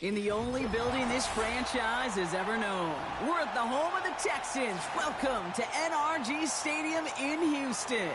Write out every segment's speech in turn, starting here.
In the only building this franchise has ever known. We're at the home of the Texans. Welcome to NRG Stadium in Houston.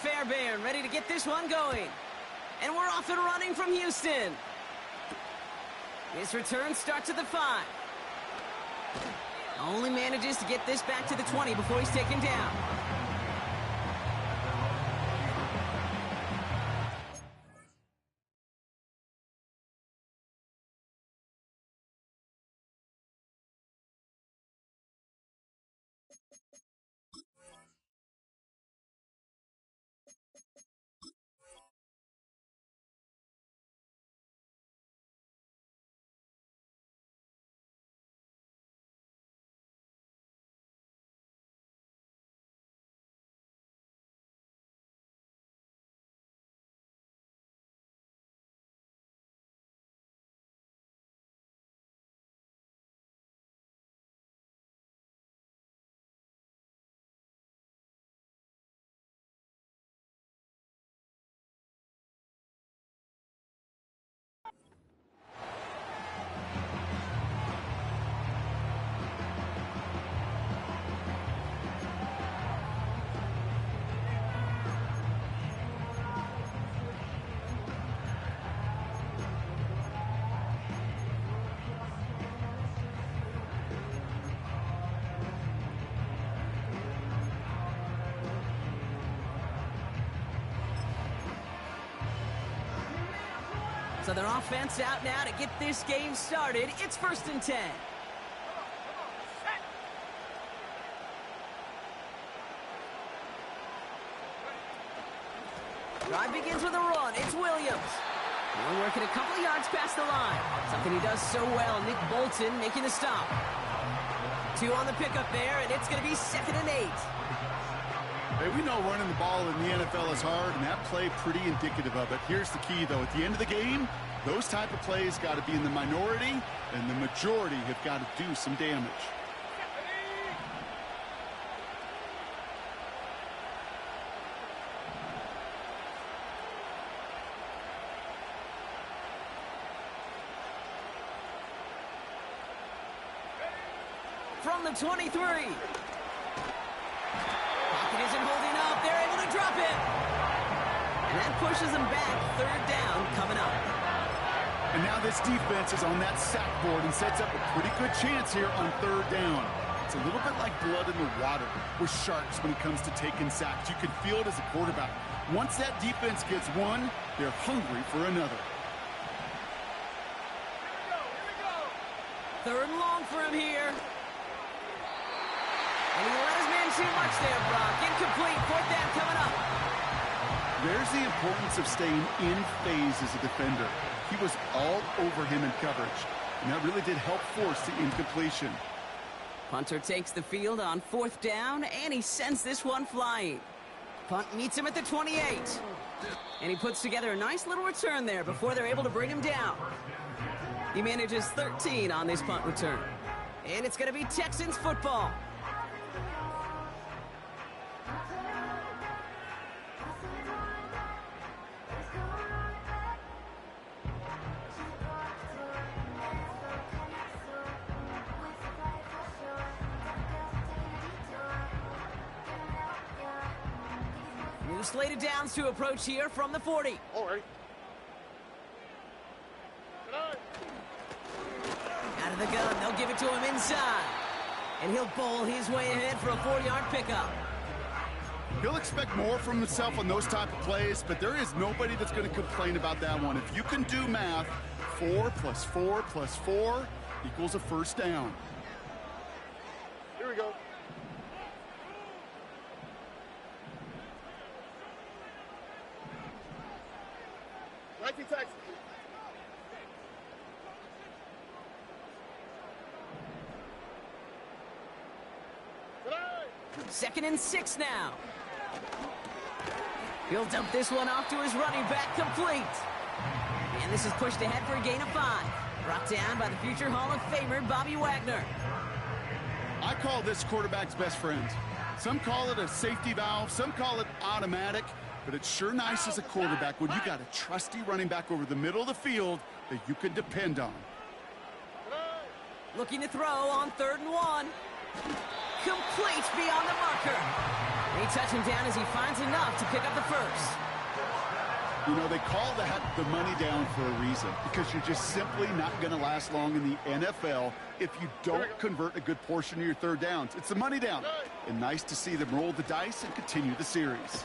Fairbairn ready to get this one going. And we're off and running from Houston. This return starts at the 5. Only manages to get this back to the 20 before he's taken down. So their offense out now to get this game started. It's 1st and 10. Drive begins with a run. It's Williams. One working a couple of yards past the line. Something he does so well. Nick Bolton making the stop. 2 on the pickup there, and it's going to be 2nd and 8. Hey, we know running the ball in the NFL is hard, and that play pretty indicative of it. Here's the key, though. At the end of the game, those type of plays got to be in the minority, and the majority have got to do some damage. From the 23. Isn't holding up. They're able to drop it. And that pushes them back. 3rd down coming up. And now this defense is on that sack board and sets up a pretty good chance here on 3rd down. It's a little bit like blood in the water with sharks when it comes to taking sacks. You can feel it as a quarterback. Once that defense gets one, they're hungry for another. 3rd and long for him here. And he let his man too much there, Brock. Incomplete. 4th down coming up. There's the importance of staying in phase as a defender. He was all over him in coverage, and that really did help force the incompletion. Punter takes the field on 4th down, and he sends this one flying. Punt meets him at the 28. And he puts together a nice little return there before they're able to bring him down. He manages 13 on this punt return. And it's going to be Texans football. Slated downs to approach here from the 40. All right. Out of the gun, they'll give it to him inside. And he'll bowl his way ahead for a 4-yard pickup. He'll expect more from himself on those type of plays, but there is nobody that's going to complain about that one. If you can do math, 4 + 4 + 4 equals a 1st down. Here we go. Texans. 2nd and 6 now. He'll dump this one off to his running back, complete. And this is pushed ahead for a gain of 5. Brought down by the future Hall of Famer, Bobby Wagner. I call this quarterback's best friend. Some call it a safety valve, some call it automatic, but it's sure nice as a quarterback when you got a trusty running back over the middle of the field that you can depend on. Looking to throw on 3rd and 1. Complete beyond the marker. They touch him down as he finds enough to pick up the first. You know, they call that the money down for a reason, because you're just simply not going to last long in the NFL if you don't convert a good portion of your 3rd downs. It's the money down. And nice to see them roll the dice and continue the series.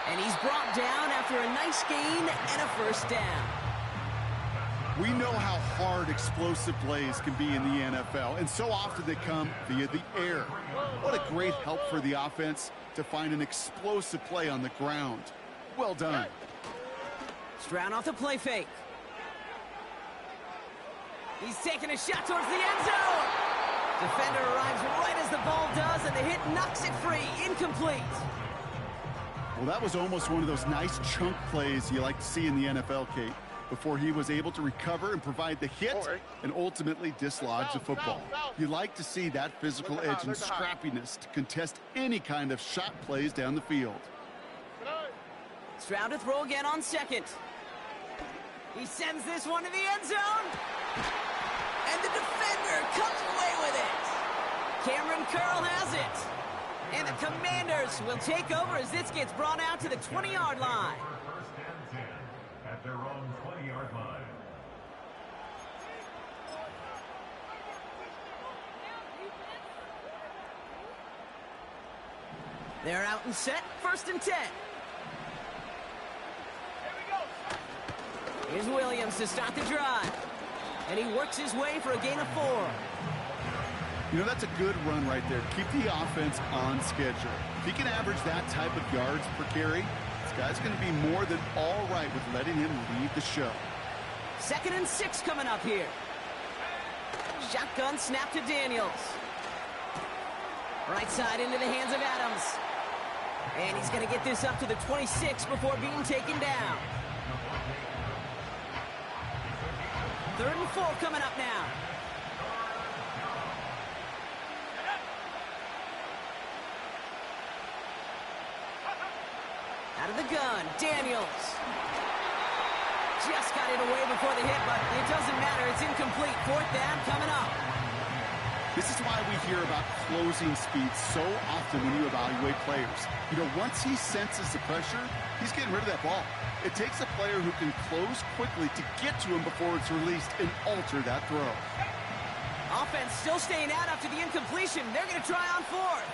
And he's brought down after a nice gain and a 1st down. We know how hard explosive plays can be in the NFL, and so often they come via the air. What a great help for the offense to find an explosive play on the ground. Well done. Stroud off the play fake. He's taking a shot towards the end zone. Defender arrives right as the ball does, and the hit knocks it free. Incomplete. Well, that was almost one of those nice chunk plays you like to see in the NFL, Kate, before he was able to recover and provide the hit and ultimately dislodge the football. You like to see that physical edge and scrappiness to contest any kind of shot plays down the field. Stroud to throw again on 2nd. He sends this one to the end zone. And the defender comes away with it. Cameron Curl has it. And the Commanders will take over as this gets brought out to the 20-yard line. First and 10 at their own 20-yard line. They're out and set. 1st and 10. Here's Williams to start the drive. And he works his way for a gain of 4. You know, that's a good run right there. Keep the offense on schedule. If he can average that type of yards per carry, this guy's going to be more than all right with letting him lead the show. 2nd and 6 coming up here. Shotgun snap to Daniels. Right side into the hands of Adams. And he's going to get this up to the 26 before being taken down. 3rd and 4 coming up now. Out of the gun, Daniels. Just got it away before the hit, but it doesn't matter. It's incomplete. 4th down coming up. This is why we hear about closing speed so often when you evaluate players. You know, once he senses the pressure, he's getting rid of that ball. It takes a player who can close quickly to get to him before it's released and alter that throw. Offense still staying out after the incompletion. They're going to try on 4th.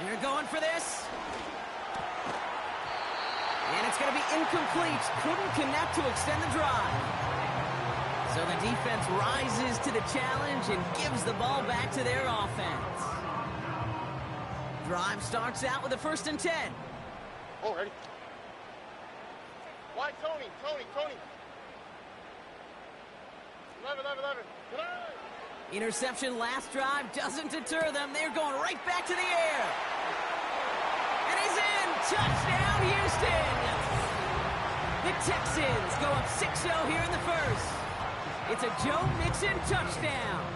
They're going for this. And it's going to be incomplete. Couldn't connect to extend the drive. So the defense rises to the challenge and gives the ball back to their offense. Drive starts out with a 1st and 10. Oh, ready. Why, Tony? 11. Interception last drive doesn't deter them. They're going right back to the air. And he's in. Touchdown, Houston. The Texans go up 6-0 here in the 1st. It's a Joe Mixon touchdown.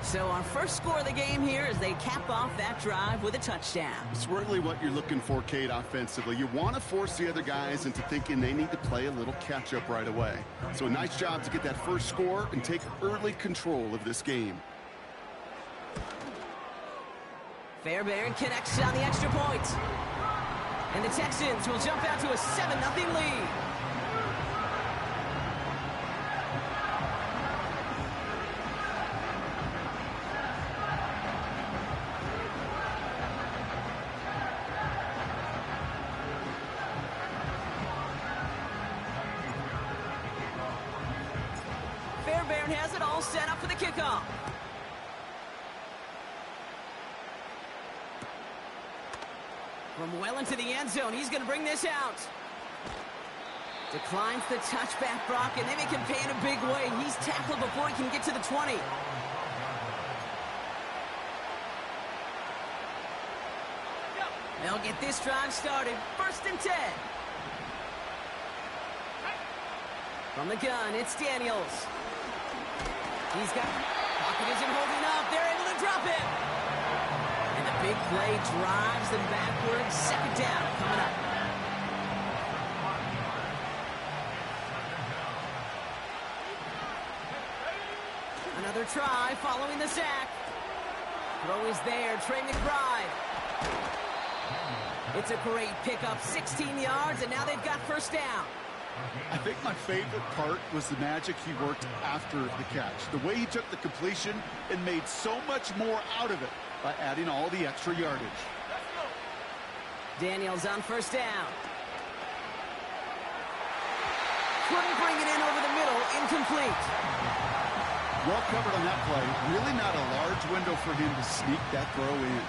So our first score of the game here as they cap off that drive with a touchdown. It's really what you're looking for, Kate, offensively. You want to force the other guys into thinking they need to play a little catch-up right away. So a nice job to get that first score and take early control of this game. Fairbairn connects on the extra point. And the Texans will jump out to a 7-0 lead. Fairbairn has it all set up for the kickoff. From well into the end zone, he's going to bring this out. Declines the touchback, Brock, and they make him pay in a big way. He's tackled before he can get to the 20. They'll get this drive started. 1st and 10. From the gun, it's Daniels. He's got... Pocket isn't holding up. They're able to drop it. And the big play drives them backwards. 2nd down coming up. Another try following the sack. Throw is there. Trey McBride. It's a great pickup. 16 yards, and now they've got 1st down. I think my favorite part was the magic he worked after the catch. The way he took the completion and made so much more out of it by adding all the extra yardage. Daniels on 1st down. Couldn't bring it in over the middle. Incomplete. Well covered on that play. Really not a large window for him to sneak that throw in.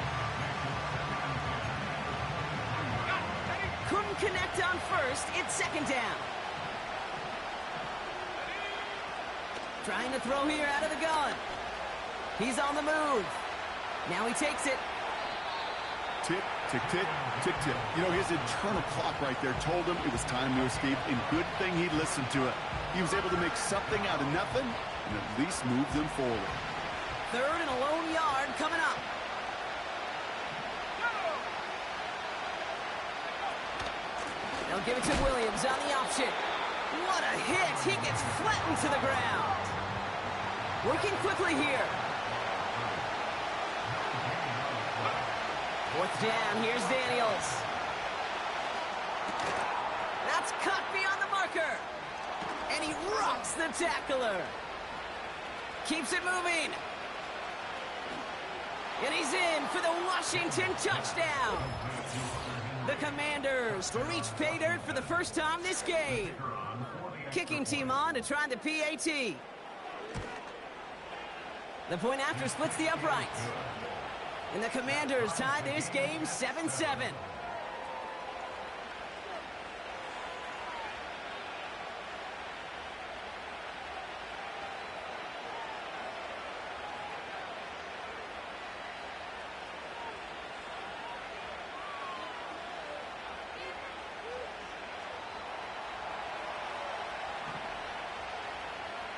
Couldn't connect on 1st. It's 2nd down. Trying to throw here out of the gun. He's on the move. Now he takes it. Tick, tick, tick, tick, tick. You know, his internal clock right there told him it was time to escape, and good thing he listened to it. He was able to make something out of nothing and at least move them forward. 3rd and a lone yard coming up. They'll give it to Williams on the option. What a hit. He gets flattened to the ground. Working quickly here. 4th down. Here's Daniels. That's cut beyond the marker. And he rocks the tackler. Keeps it moving. And he's in for the Washington touchdown. The Commanders reach pay dirt for the first time this game. Kicking team on to try the PAT. The point after splits the uprights. And the Commanders tie this game 7-7.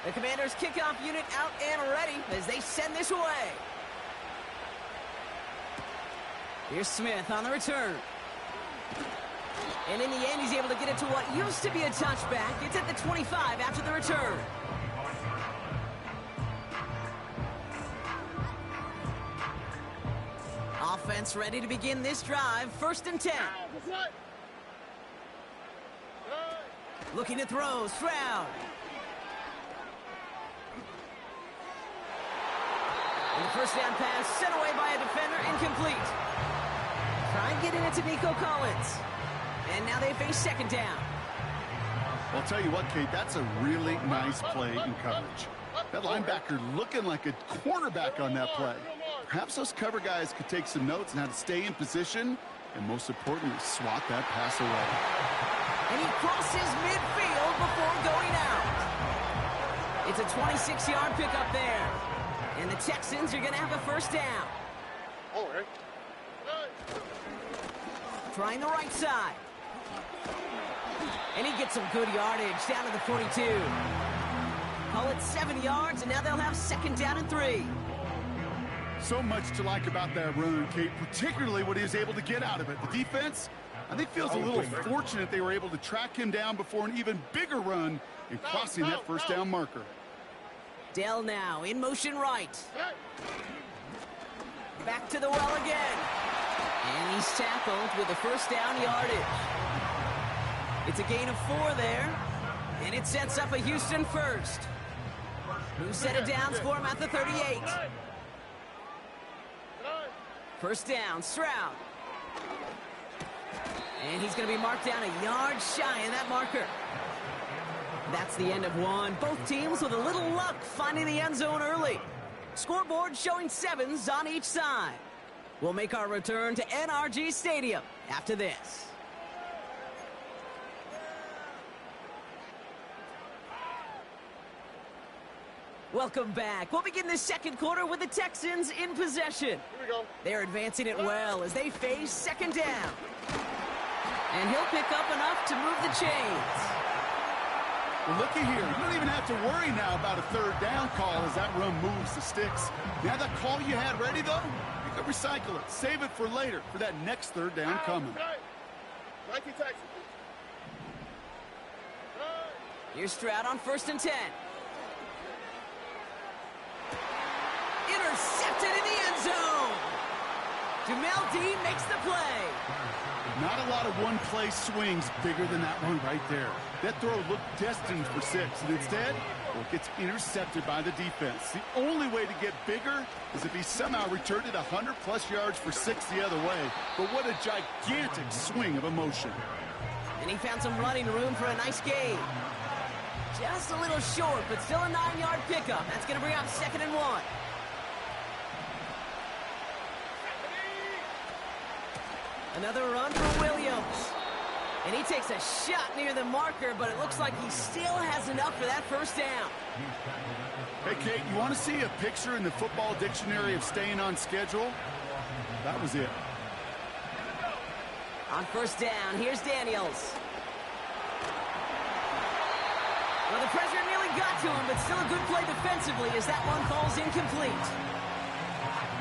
The Commanders' kickoff unit out and ready as they send this away. Here's Smith on the return. And in the end, he's able to get it to what used to be a touchback. It's at the 25 after the return. Offense ready to begin this drive. 1st and 10. Looking to throw. Stroud. And the 1st down pass sent away by a defender, incomplete. Try and get it into Nico Collins. And now they face 2nd down. Well, I'll tell you what, Kate, that's a really nice play in coverage. That linebacker looking like a cornerback on that play. Perhaps those cover guys could take some notes on how to stay in position and, most importantly, swat that pass away. And he crosses midfield before going out. It's a 26-yard pickup there. And the Texans are going to have a 1st down. All right. Trying the right side. And he gets some good yardage down to the 42. Call it 7 yards, and now they'll have 2nd down and 3. So much to like about that run, Kate, particularly what he was able to get out of it. The defense, I think, feels a little fortunate they were able to track him down before an even bigger run in crossing that 1st down marker. Dell now in motion right. Back to the well again. And he's tackled with a 1st down yardage. It's a gain of 4 there. And it sets up a Houston 1st. New set of downs for him at the 38. 1st down, Stroud. And he's going to be marked down a yard shy of that marker. That's the end of one. Both teams with a little luck finding the end zone early. Scoreboard showing 7s on each side. We'll make our return to NRG Stadium after this. Welcome back. We'll begin the second quarter with the Texans in possession. Here we go. They're advancing it well as they face second down. And he'll pick up enough to move the chains. Well, looky here. You don't even have to worry now about a third down call as that run moves the sticks. Now that call you had ready, though, you can recycle it. Save it for later for that next third down coming. Nike Texans. Here's Stroud on 1st and 10. Intercepted in the end zone. Jamel D makes the play. Not a lot of one-play swings bigger than that one right there. That throw looked destined for 6, and instead, well, it gets intercepted by the defense. The only way to get bigger is if he somehow returned it 100-plus yards for 6 the other way. But what a gigantic swing of emotion. And he found some running room for a nice gain. Just a little short, but still a 9-yard pickup. That's going to bring up 2nd and 1. Another run for Williams. And he takes a shot near the marker, but it looks like he still has enough for that first down. Hey, Kate, you want to see a picture in the football dictionary of staying on schedule? That was it. On 1st down, here's Daniels. Well, the pressure nearly got to him, but still a good play defensively as that one falls incomplete.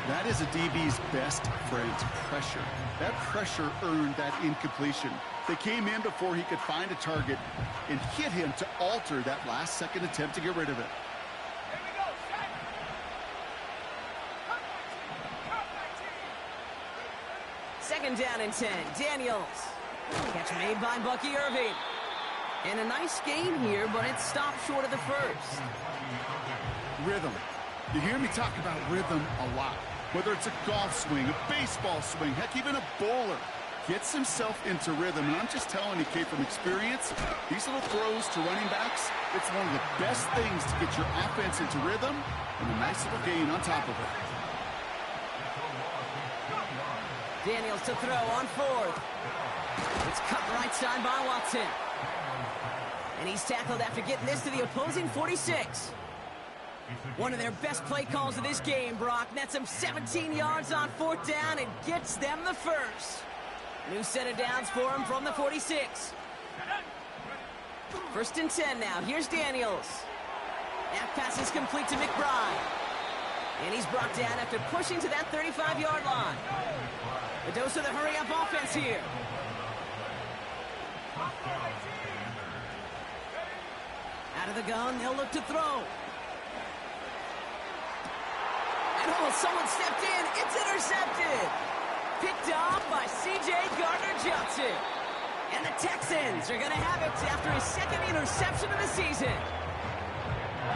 That is a DB's best friend, pressure. That pressure earned that incompletion. They came in before he could find a target and hit him to alter that last-second attempt to get rid of it. Second down and 10. Daniels. Catch made by Bucky Irving. And a nice gain here, but it stopped short of the first. Rhythm. You hear me talk about rhythm a lot. Whether it's a golf swing, a baseball swing, heck, even a bowler gets himself into rhythm. And I'm just telling you, Kate, from experience, these little throws to running backs, it's one of the best things to get your offense into rhythm and a nice little gain on top of it. Daniels to throw on 4th. It's cut right side by Watson. And he's tackled after getting this to the opposing 46. One of their best play calls of this game, Brock. Nets them 17 yards on 4th down and gets them the first. New set of downs for him from the 46. 1st and 10 now. Here's Daniels. That pass is complete to McBride. And he's brought down after pushing to that 35-yard line. A dose of the hurry-up offense here. Out of the gun, they'll look to throw. And oh, someone stepped in. It's intercepted. Picked off by C.J. Gardner-Johnson. And the Texans are going to have it after his 2nd interception of the season.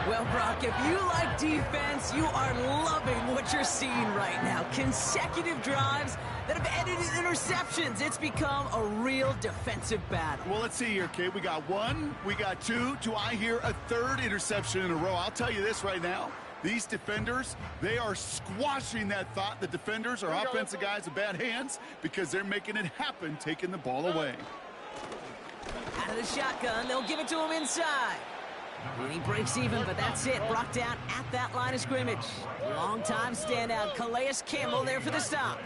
Well, Brock, if you like defense, you are loving what you're seeing right now. Consecutive drives that have ended in interceptions. It's become a real defensive battle. Well, let's see here, Kate. We got 1, we got 2. Do I hear a 3rd interception in a row? I'll tell you this right now. These defenders, they are squashing that thought. The defenders are offensive guys with bad hands because they're making it happen, taking the ball away. Out of the shotgun, they'll give it to him inside. And he breaks even, but that's it. Brought down at that line of scrimmage. Long-time standout, Calais Campbell there for the stop.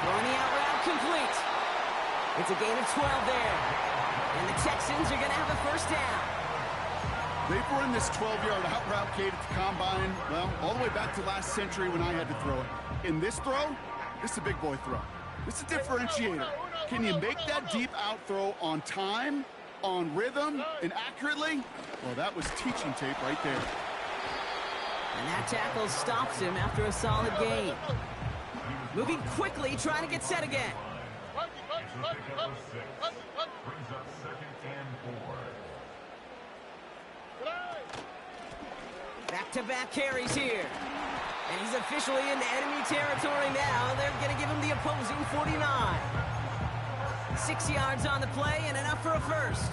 Throwing the out route complete. It's a gain of 12 there. And the Texans are going to have a first down. They've run this 12-yard out route, Kate, at the combine, well, all the way back to last century when I had to throw it. In this throw, this is a big boy throw. This is a differentiator. Can you make that deep out throw on time, on rhythm, and accurately? Well, that was teaching tape right there. And that tackle stops him after a solid gain. Moving quickly, trying to get set again. Brings up 2nd and 4. Back-to-back carries here. And he's officially into enemy territory now. They're going to give him the opposing 49. 6 yards on the play and enough for a first.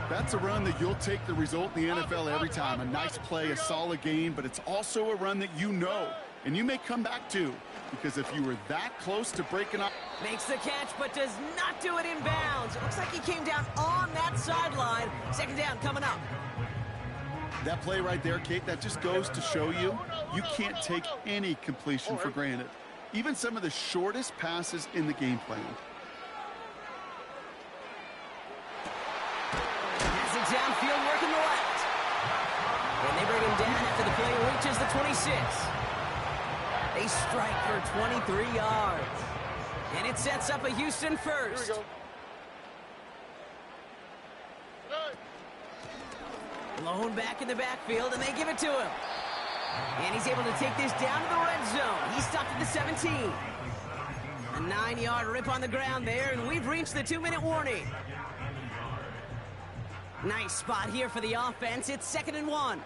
That's a run that you'll take the result in the NFL every time. A nice play, a solid gain, but it's also a run that you know, and you may come back to. because if you were that close to breaking up... Makes the catch, but does not do it in bounds. It looks like he came down on that sideline. Second down coming up. That play right there, Kate, that just goes to show you, you can't take any completion for granted. Even some of the shortest passes in the game plan. Passing downfield, working the left. And they bring him down after the play reaches the 26. They strike for 23 yards. And it sets up a Houston first. Here we go. Blown back in the backfield, and they give it to him. And he's able to take this down to the red zone. He's stopped at the 17. A 9-yard rip on the ground there, and we've reached the 2-minute warning. Nice spot here for the offense. It's 2nd and 1.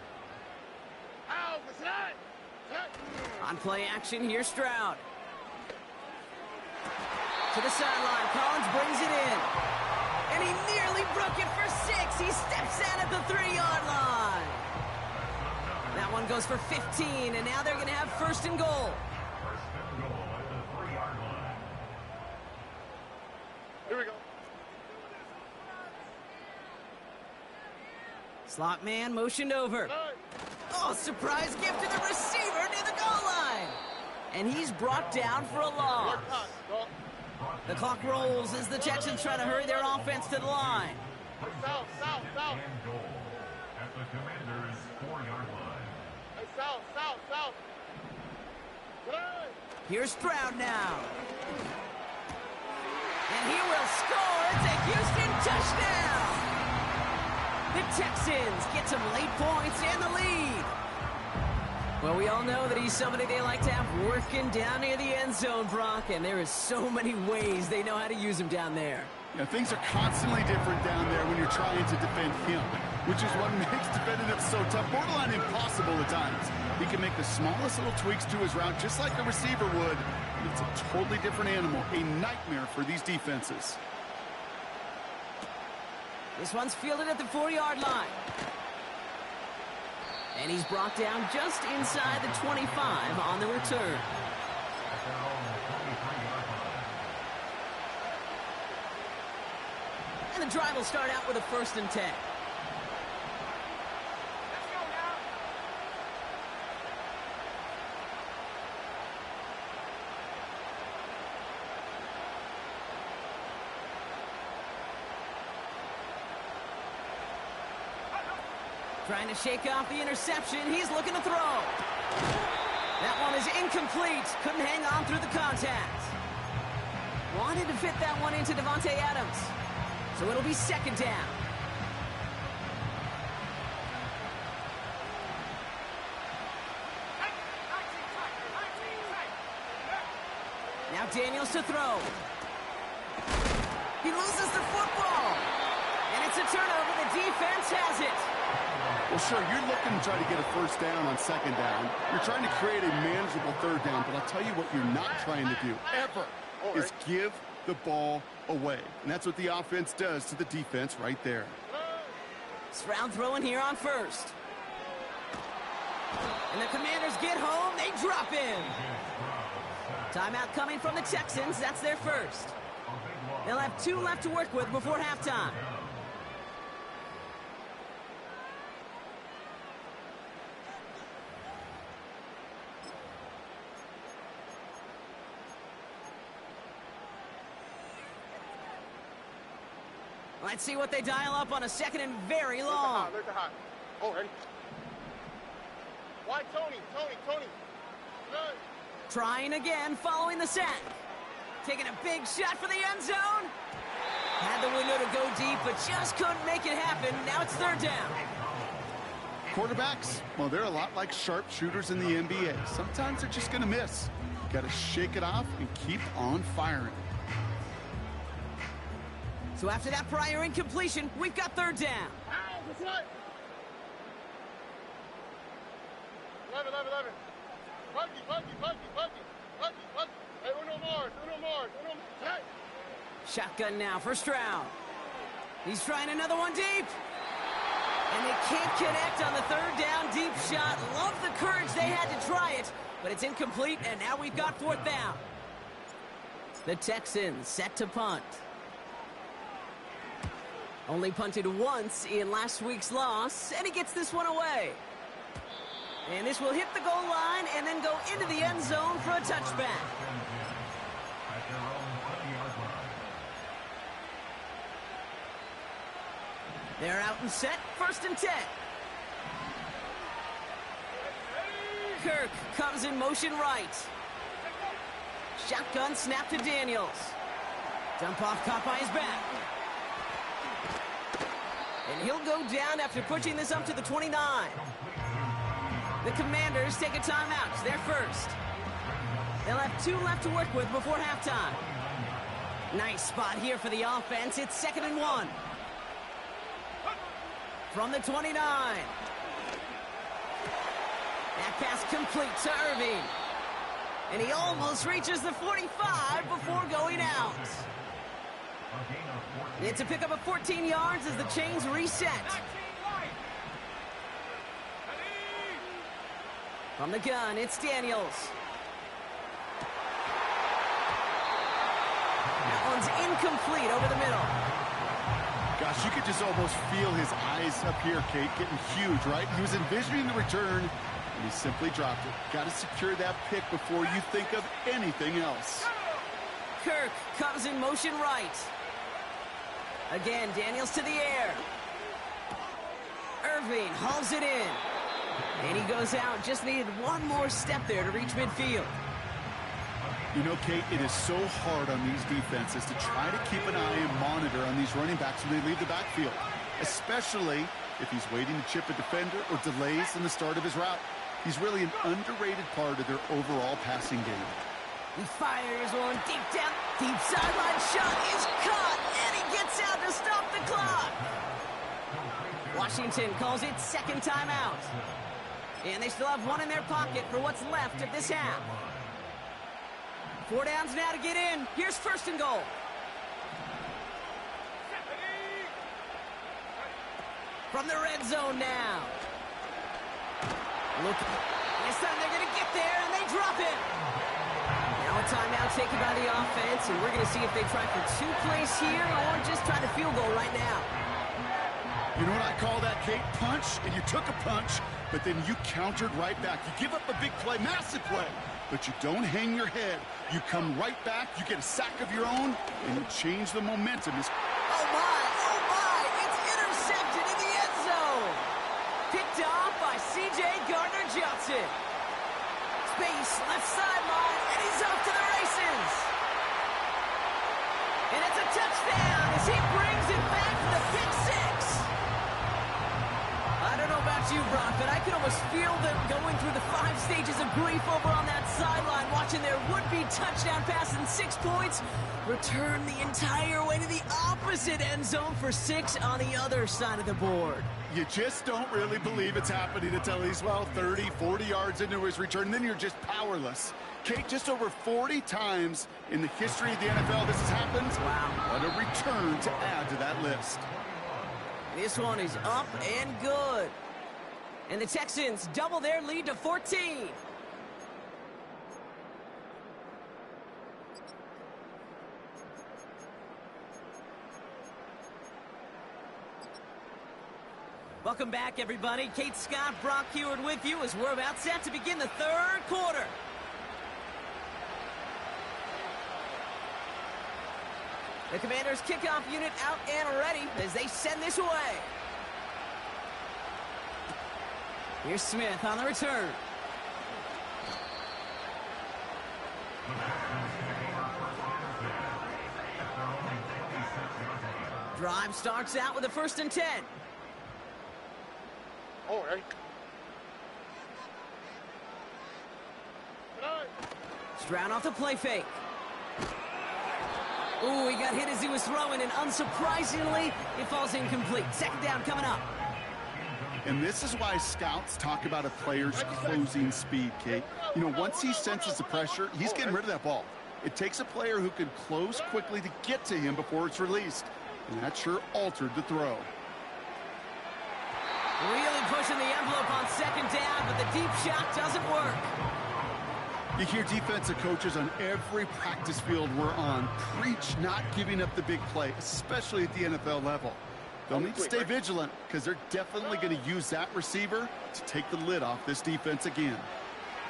Ow, what's that? On play action, here's Stroud. To the sideline, Collins brings it in. And he nearly broke it for 6. He steps out at the 3-yard line. That one goes for 15, and now they're going to have 1st and goal. Here we go. Slot man motioned over. Oh, surprise gift to the receiver near the goal line. And he's brought down for a loss. The clock rolls as the Texans try to hurry their offense to the line. South. And goal at the Commander's 4-yard line. Hey, south. Here's Stroud now. And he will score. It's a Houston touchdown. The Texans get some late points and the lead. Well, we all know that he's somebody they like to have working down near the end zone, Brock, and there is so many ways they know how to use him down there. Yeah, things are constantly different down there when you're trying to defend him, which is what makes defending him so tough, borderline impossible at times. He can make the smallest little tweaks to his route just like a receiver would. It's a totally different animal, a nightmare for these defenses. This one's fielded at the 4-yard line. And he's brought down just inside the 25 on the return. And the drive will start out with a 1st and 10. Trying to shake off the interception. He's looking to throw. That one is incomplete. Couldn't hang on through the contact. Wanted to fit that one into Devontae Adams. So it'll be 2nd down. Now Daniels to throw. He loses the football. And it's a turnover. The defense has it. Well, sure, you're looking to try to get a 1st down on 2nd down. You're trying to create a manageable 3rd down, but I'll tell you what you're not trying to do, ever, is give the ball away. And that's what the offense does to the defense right there. Stroud throwing here on 1st. And the Commanders get home. They drop in. Timeout coming from the Texans. That's their 1st. They'll have 2 left to work with before halftime. Let's see what they dial up on a 2nd and very long. There's the hot. Oh, ready? Why, Tony? Good. Trying again, following the sack. Taking a big shot for the end zone. Had the window to go deep, but just couldn't make it happen. Now it's 3rd down. Quarterbacks, well, they're a lot like sharpshooters in the NBA. Sometimes they're just going to miss. You got to shake it off and keep on firing. So after that prior incompletion, we've got 3rd down. Ow, what's that? 11. Buggy. Hey, Uno Mars. Hey. Shotgun now for Stroud. He's trying another one deep. And they can't connect on the third down deep shot. Love the courage they had to try it, but it's incomplete, and now we've got fourth down. The Texans set to punt. Only punted once in last week's loss, and he gets this one away. And this will hit the goal line and then go into the end zone for a touchback. At their own 20-yard line. They're out and set, 1st and 10. Kirk comes in motion right. Shotgun snap to Daniels. Dump off caught by his back. And he'll go down after pushing this up to the 29. The Commanders take a timeout. They're first. They'll have 2 left to work with before halftime. Nice spot here for the offense. It's 2nd and 1. From the 29. That pass complete to Irving. And he almost reaches the 45 before going out. It's a pickup of 14 yards as the chains reset. From the gun, it's Daniels. That one's incomplete over the middle. Gosh, you could just almost feel his eyes up here, Kate, getting huge, right? He was envisioning the return, and he simply dropped it. Got to secure that pick before you think of anything else. Kirk comes in motion right. Again, Daniels to the air. Irving hauls it in. And he goes out. Just needed one more step there to reach midfield. You know, Kate, it is so hard on these defenses to try to keep an eye and monitor on these running backs when they leave the backfield, especially if he's waiting to chip a defender or delays in the start of his route. He's really an underrated part of their overall passing game. He fires one deep down. Deep sideline shot is caught, and he gets out to stop the clock. Washington calls it 2nd timeout. And they still have 1 in their pocket for what's left of this half. 4 downs now to get in. Here's 1st and goal. From the red zone now. Look, this time they're going to get there, and they drop it. Now a timeout taken by the offense, and we're going to see if they try for 2 plays here or just try the field goal right now. You know what I call that, Kate? Punch, and you took a punch, but then you countered right back. You give up a big play, massive play, but you don't hang your head. You come right back, you get a sack of your own, and you change the momentum. Oh my, it's intercepted in the end zone. Picked off by C.J. Gardner-Johnson. Space, left sideline, and he's off to the races. And it's a touchdown as he brings it back for the pick 6. I don't know about you, Brock, but I could almost feel them going through the 5 stages of grief over on that sideline, watching their would-be touchdown pass in 6 points return the entire way to the opposite end zone for 6 on the other side of the board. You just don't really believe it's happening until he's, 30, 40 yards into his return, and then you're just powerless. Kate, just over 40 times in the history of the NFL this has happened. Wow. What a return to add to that list. This one is up and good. And the Texans double their lead to 14. Welcome back, everybody. Kate Scott, Brock Heward with you as we're about set to begin the 3rd quarter. The Commanders' kickoff unit out and ready as they send this away. Here's Smith on the return. Drive starts out with a 1st and 10. All right. Stroud off the play fake. Ooh, he got hit as he was throwing, and unsurprisingly, it falls incomplete. 2nd down coming up. And this is why scouts talk about a player's closing speed, Kate. You know, once he senses the pressure, he's getting rid of that ball. It takes a player who can close quickly to get to him before it's released. And that sure altered the throw. Really pushing the envelope on second down, but the deep shot doesn't work. You hear defensive coaches on every practice field we're on preach not giving up the big play, especially at the NFL level. They'll need to stay vigilant because they're definitely going to use that receiver to take the lid off this defense again.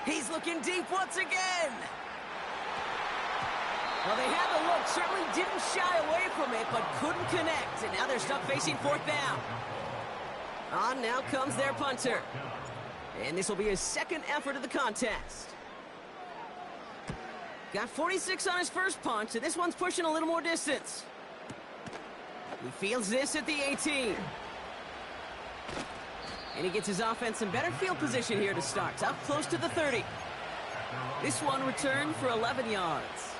He's looking deep once again. Well, they had the look, certainly didn't shy away from it, but couldn't connect. And now they're stuck facing fourth down. On now comes their punter. And this will be his second effort of the contest. Got 46 on his first punt, and this one's pushing a little more distance. He fields this at the 18. And he gets his offense in better field position here to start. Up close to the 30. This one returned for 11 yards.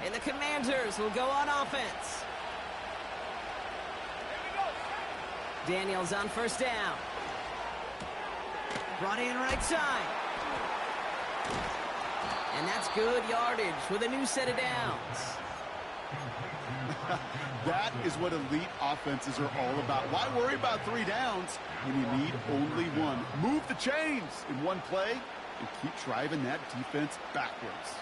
And the Commanders will go on offense. Daniels on first down. Brought in right side. And that's good yardage with a new set of downs. That is what elite offenses are all about. Why worry about 3 downs when you need only one? Move the chains in one play and keep driving that defense backwards.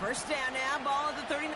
First down now, ball at the 39.